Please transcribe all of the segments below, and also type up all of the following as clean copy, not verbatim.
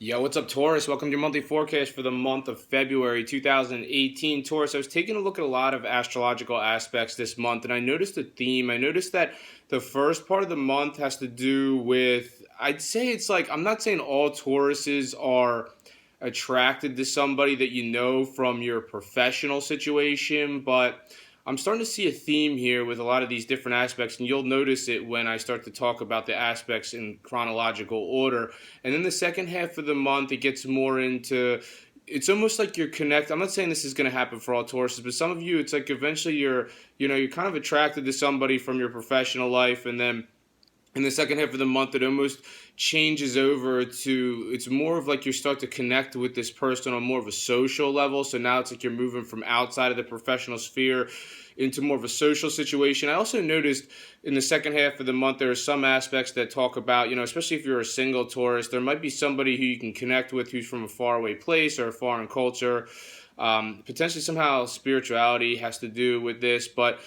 Yo, what's up, Taurus? Welcome to your monthly forecast for the month of February 2018. Taurus, I was taking a look at a lot of astrological aspects this month, and I noticed a theme. I noticed that the first part of the month has to do with, I'd say it's like, I'm not saying all Tauruses are attracted to somebody that you know from your professional situation, but I'm starting to see a theme here with a lot of these different aspects, and you'll notice it when I start to talk about the aspects in chronological order. And then the second half of the month, it gets more into, it's almost like you're connected. I'm not saying this is going to happen for all Tauruses, but some of you, it's like eventually you're kind of attracted to somebody from your professional life, and then in the second half of the month, it almost changes over to, it's more of like you start to connect with this person on more of a social level. So now it's like you're moving from outside of the professional sphere into more of a social situation. I also noticed in the second half of the month, there are some aspects that talk about, especially if you're a single Taurus, there might be somebody who you can connect with who's from a faraway place or a foreign culture. Potentially somehow spirituality has to do with this, but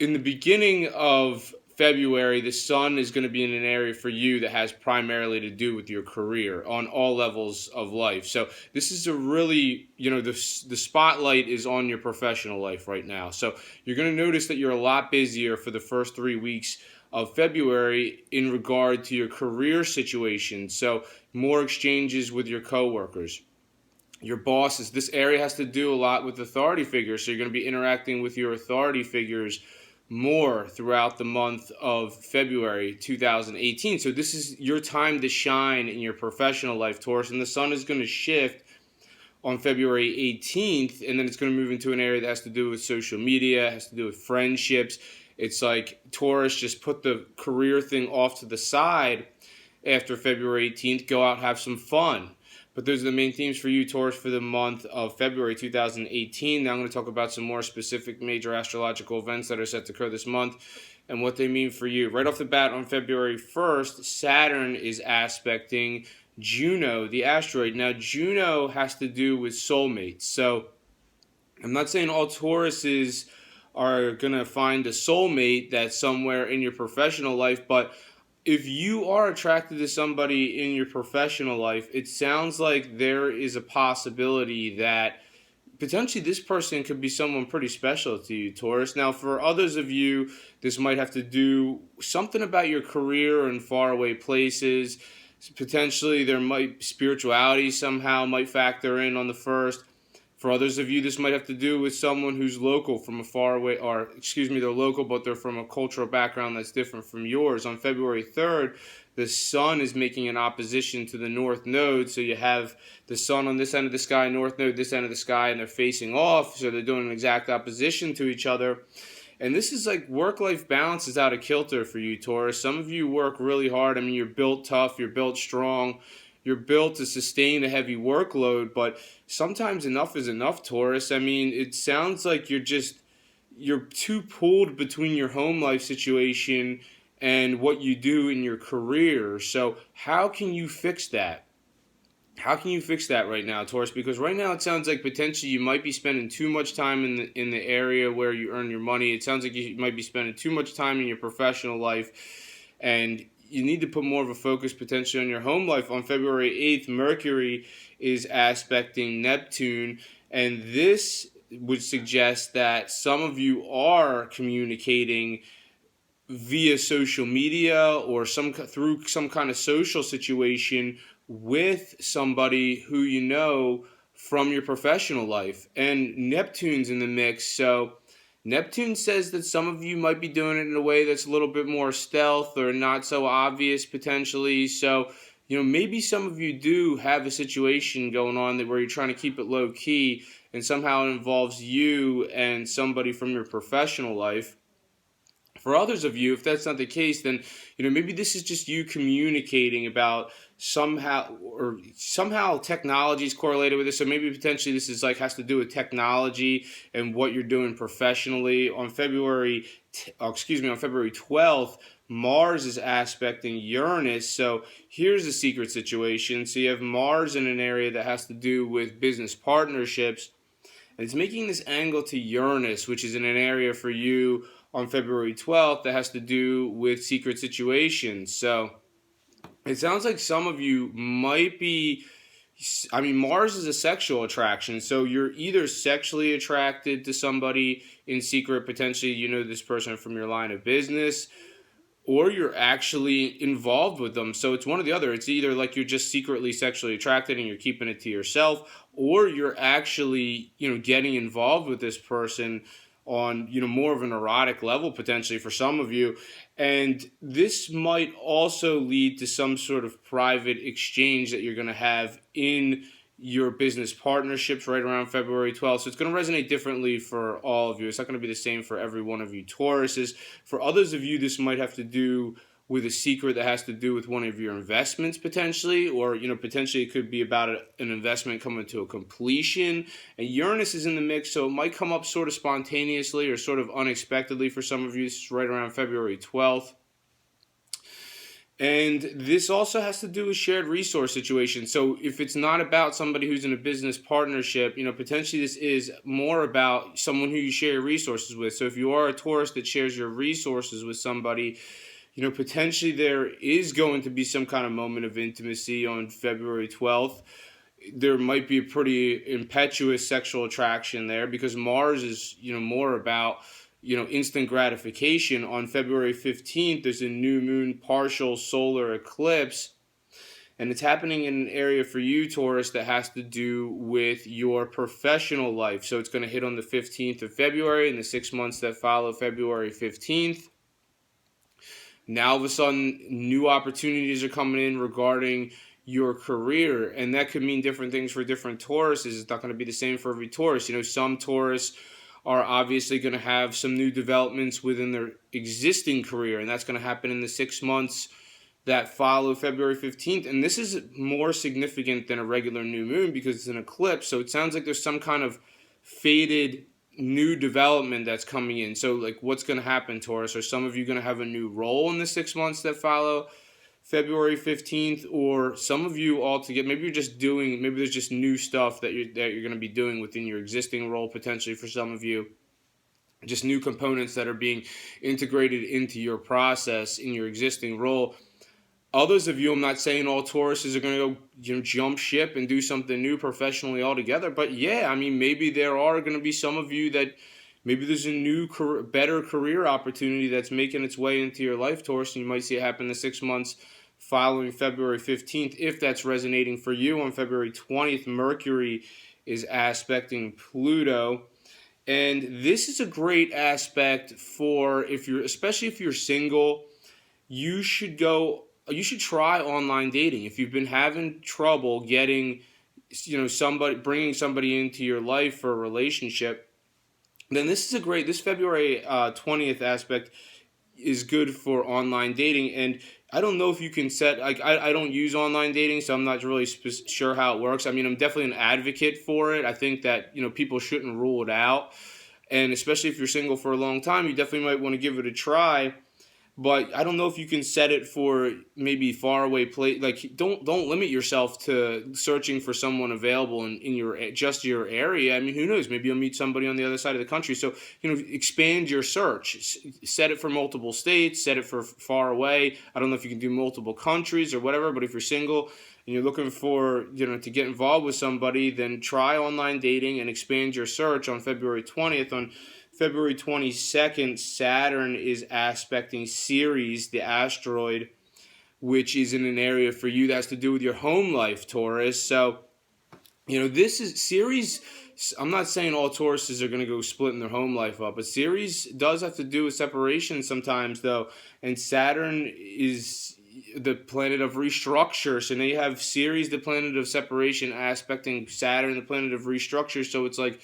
in the beginning of February, the sun is going to be in an area for you that has primarily to do with your career on all levels of life. So this is a really, the spotlight is on your professional life right now. So you're going to notice that you're a lot busier for the first 3 weeks of February in regard to your career situation. So more exchanges with your coworkers, your bosses. This area has to do a lot with authority figures. So you're going to be interacting with your authority figures more throughout the month of February 2018. So this is your time to shine in your professional life, Taurus, and the sun is going to shift on February 18th, and then it's going to move into an area that has to do with social media, has to do with friendships. It's like Taurus, just put the career thing off to the side after February 18th, go out, have some fun. But those are the main themes for you, Taurus, for the month of February 2018. Now I'm going to talk about some more specific major astrological events that are set to occur this month and what they mean for you. Right off the bat, on February 1st, Saturn is aspecting Juno, the asteroid. Now, Juno has to do with soulmates. So I'm not saying all Tauruses are going to find a soulmate that's somewhere in your professional life, but if you are attracted to somebody in your professional life, it sounds like there is a possibility that potentially this person could be someone pretty special to you, Taurus. Now, for others of you, this might have to do something about your career in faraway places. Potentially, there might spirituality somehow might factor in on the first. For others of you, this might have to do with someone who's local from a far away, or excuse me, they're local, but they're from a cultural background that's different from yours. On February 3rd, the sun is making an opposition to the north node. So you have the sun on this end of the sky, north node, this end of the sky, and they're facing off. So they're doing an exact opposition to each other. And this is like work-life balance is out of kilter for you, Taurus. Some of you work really hard. I mean, you're built tough, you're built strong, you're built to sustain a heavy workload, but sometimes enough is enough, Taurus. I mean, it sounds like you're too pulled between your home life situation and what you do in your career. So how can you fix that? How can you fix that right now, Taurus? Because right now it sounds like potentially you might be spending too much time in the area where you earn your money. It sounds like you might be spending too much time in your professional life, and you need to put more of a focus potentially on your home life. On February 8th, Mercury is aspecting Neptune, and this would suggest that some of you are communicating via social media or through some kind of social situation with somebody who you know from your professional life. And Neptune's in the mix, so Neptune says that some of you might be doing it in a way that's a little bit more stealth or not so obvious potentially. So, maybe some of you do have a situation going on where you're trying to keep it low key, and somehow it involves you and somebody from your professional life. For others of you, if that's not the case, then maybe this is just you communicating about somehow technology is correlated with this. So maybe potentially this is has to do with technology and what you're doing professionally. On February 12th, Mars is aspecting Uranus. So here's a secret situation. So you have Mars in an area that has to do with business partnerships, and it's making this angle to Uranus, which is in an area for you on February 12th that has to do with secret situations. So it sounds like some of you might be I mean, Mars is a sexual attraction, so you're either sexually attracted to somebody in secret, potentially you know this person from your line of business, or you're actually involved with them. So it's one or the other. It's either like you're just secretly sexually attracted and you're keeping it to yourself, or you're actually, getting involved with this person on, more of an erotic level potentially for some of you. And this might also lead to some sort of private exchange that you're going to have in your business partnerships right around February 12th. So it's going to resonate differently for all of you. It's not going to be the same for every one of you Tauruses. For others of you, this might have to do with a secret that has to do with one of your investments potentially, or potentially it could be about an investment coming to a completion. And Uranus is in the mix, so it might come up sort of spontaneously or sort of unexpectedly for some of you. This is right around February 12th. And this also has to do with shared resource situations. So if it's not about somebody who's in a business partnership, potentially this is more about someone who you share resources with. So if you are a Taurus that shares your resources with somebody, potentially there is going to be some kind of moment of intimacy on February 12th. There might be a pretty impetuous sexual attraction there because Mars is, more about instant gratification. On February 15th, there's a new moon partial solar eclipse, and it's happening in an area for you, Taurus, that has to do with your professional life. So it's going to hit on the 15th of February and the 6 months that follow February 15th. Now, all of a sudden, new opportunities are coming in regarding your career, and that could mean different things for different Tauruses. It's not going to be the same for every Taurus. Some Taurus are obviously going to have some new developments within their existing career, and that's going to happen in the 6 months that follow February 15th. And this is more significant than a regular new moon because it's an eclipse, so it sounds like there's some kind of faded new development that's coming in. So like what's going to happen, Taurus? Are some of you going to have a new role in the 6 months that follow February 15th, or some of you altogether, maybe there's just new stuff that you're going to be doing within your existing role, potentially for some of you, just new components that are being integrated into your process in your existing role. Others of you, I'm not saying all Tauruses are going to go, jump ship and do something new professionally altogether, but yeah, I mean, maybe there are going to be some of you that maybe there's a new, better career opportunity that's making its way into your life, Taurus, and you might see it happen in the 6 months following February 15th. If that's resonating for you, on February 20th, Mercury is aspecting Pluto. And this is a great aspect for especially if you're single, you should try online dating. If you've been having trouble getting, bringing somebody into your life for a relationship, then this February 20th aspect is good for online dating. And I don't know if you can set, I don't use online dating, so I'm not really sure how it works. I mean, I'm definitely an advocate for it. I think that, people shouldn't rule it out. And especially if you're single for a long time, you definitely might want to give it a try. But I don't know if you can set it for maybe far away place. Like, don't limit yourself to searching for someone available in your area. I mean, who knows? Maybe you'll meet somebody on the other side of the country. So, expand your search. Set it for multiple states. Set it for far away. I don't know if you can do multiple countries or whatever. But if you're single and you're looking for, to get involved with somebody, then try online dating and expand your search on February 20th. On February 22nd, Saturn is aspecting Ceres, the asteroid, which is in an area for you that has to do with your home life, Taurus. So, this is Ceres. I'm not saying all Tauruses are going to go splitting their home life up, but Ceres does have to do with separation sometimes, though. And Saturn is the planet of restructure. So now you have Ceres, the planet of separation, aspecting Saturn, the planet of restructure. So it's like,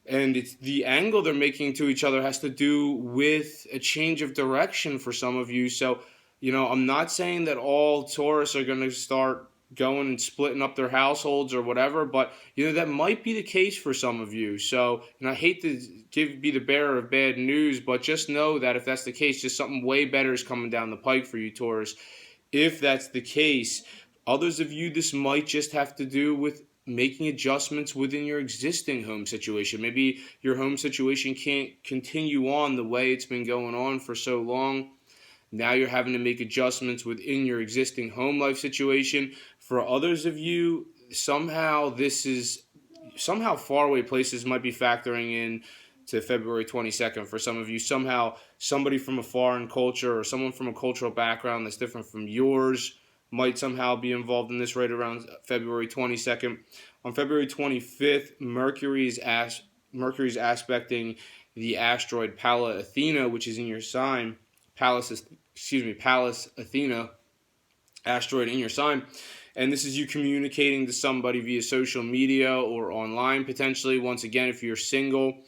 and it's the angle they're making to each other has to do with a change of direction for some of you. So, I'm not saying that all Taurus are going to start going and splitting up their households or whatever, but, that might be the case for some of you. So, I hate to be the bearer of bad news, but just know that if that's the case, just something way better is coming down the pike for you, Taurus. If that's the case, others of you, this might just have to do with making adjustments within your existing home situation. Maybe your home situation can't continue on the way it's been going on for so long. Now you're having to make adjustments within your existing home life situation. For others of you, somehow faraway places might be factoring in to February 22nd for some of you. Somehow somebody from a foreign culture or someone from a cultural background that's different from yours might somehow be involved in this right around February 22nd. On February 25th, Mercury's aspecting the asteroid Pallas Athena, which is in your sign. Pallas Athena, asteroid in your sign. And this is you communicating to somebody via social media or online potentially. Once again, if you're single,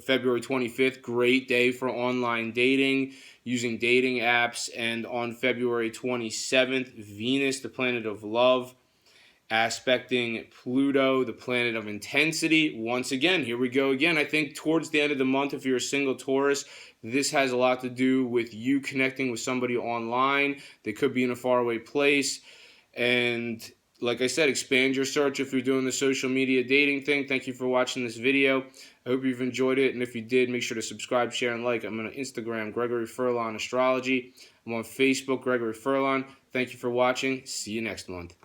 February 25th, great day for online dating, using dating apps. And on February 27th, Venus, the planet of love, aspecting Pluto, the planet of intensity. Once again, here we go again. I think towards the end of the month, if you're a single Taurus, this has a lot to do with you connecting with somebody online. They could be in a faraway place. And like I said, expand your search if you're doing the social media dating thing. Thank you for watching this video. I hope you've enjoyed it. And if you did, make sure to subscribe, share, and like. I'm on Instagram, Gregory Furlan Astrology. I'm on Facebook, Gregory Furlan. Thank you for watching. See you next month.